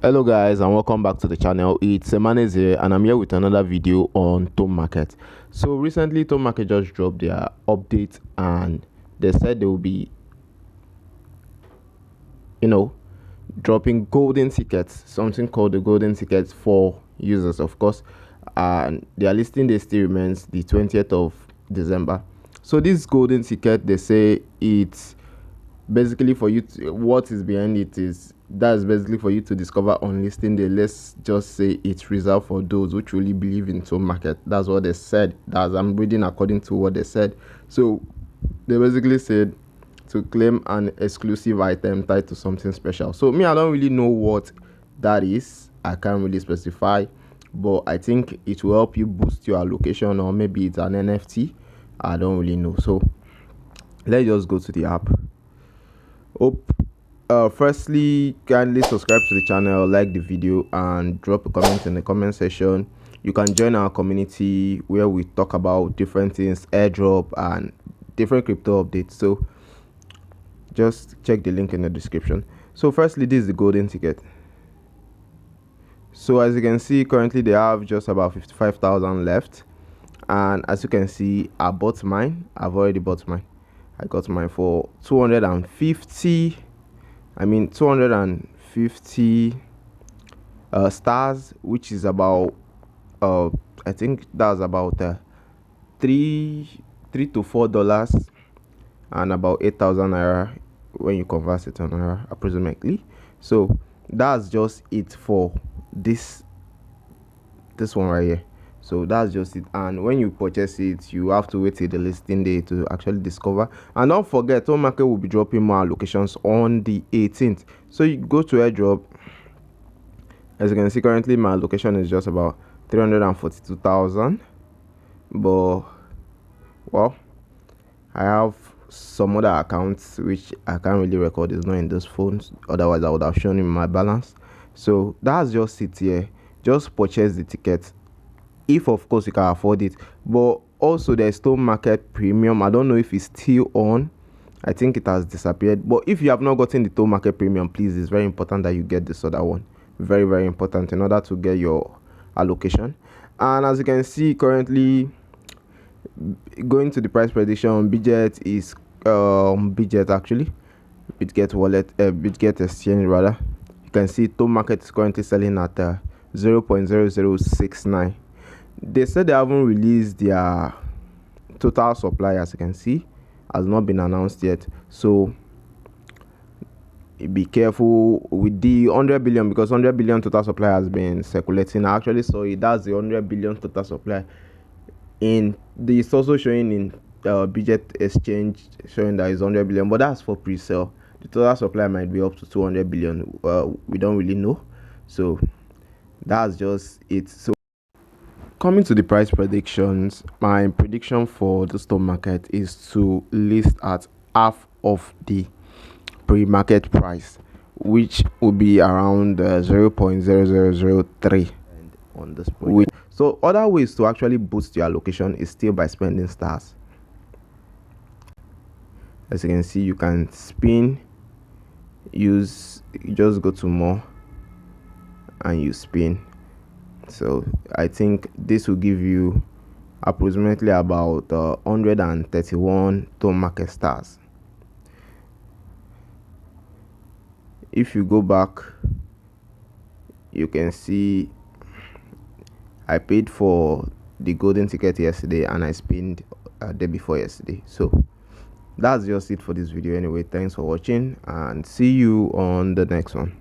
Hello guys, and welcome back to the channel. It's Emanes here, and I'm here with another video on Tomarket. So recently Tomarket just dropped their update, and they said they will be dropping golden tickets, something called the golden tickets for users, of course, and their listing date still remains the 20th of December. So this golden ticket, they say it's basically for you to, what is behind it is that's basically for you to discover on listing day. Let's just say it's reserved for those who truly believe in Tomarket. That's what they said. That's I'm reading according to what they said. So they basically said to claim an exclusive item tied to something special. So me, I don't really know what that is. I can't really specify, but I think it will help you boost your allocation, or maybe it's an NFT. I don't really know. So let's just go to the app. Firstly, kindly subscribe to the channel, like the video, and drop a comment in the comment section. You can join our community where we talk about different things, airdrop and different crypto updates. So just check the link in the description. So firstly, this is the golden ticket. So as you can see, currently they have just about 55,000 left, and as you can see, I bought mine. I've already bought mine. I got mine for 250 stars, which is about I think that's about $3 to $4 and about 8,000 naira when you convert it to naira approximately. So that's just it for this one right here. So that's just it, and when you purchase it, you have to wait till the listing day to actually discover. And don't forget, Tomarket will be dropping more allocations on the 18th. So you go to airdrop. As you can see, currently my allocation is just about 342,000, but well, I have some other accounts which I can't really record. It's not in those phones, otherwise I would have shown you my balance. So that's just it here. Just purchase the ticket if of course you can afford it. But also there's Tomarket Premium. I don't know if it's still on. I think it has disappeared. But if you have not gotten the Tomarket Premium, please, it's very important that you get this other one. Very, very important in order to get your allocation. And as you can see, currently going to the price prediction, Bitget is Bitget wallet, Bitget exchange rather. You can see Tomarket is currently selling at 0.0069. They said they haven't released their total supply. As you can see, has not been announced yet, so be careful with the 100 billion, because 100 billion total supply has been circulating. I actually saw it. That's the 100 billion total supply. It's also showing in Bitget exchange, showing that it's 100 billion, but that's for pre-sale. The total supply might be up to 200 billion. We don't really know. So that's just it. So coming to the price predictions, my prediction for the stock market is to list at half of the pre-market price, which will be around 0.0003 on this project. So other ways to actually boost your allocation is still by spending stars. As you can see, you can spin, you just go to more and you spin. So I think this will give you approximately about 131 Tomarket stars. If you go back, you can see I paid for the golden ticket yesterday and I spinned day before yesterday. So that's just it for this video anyway. Thanks for watching, and see you on the next one.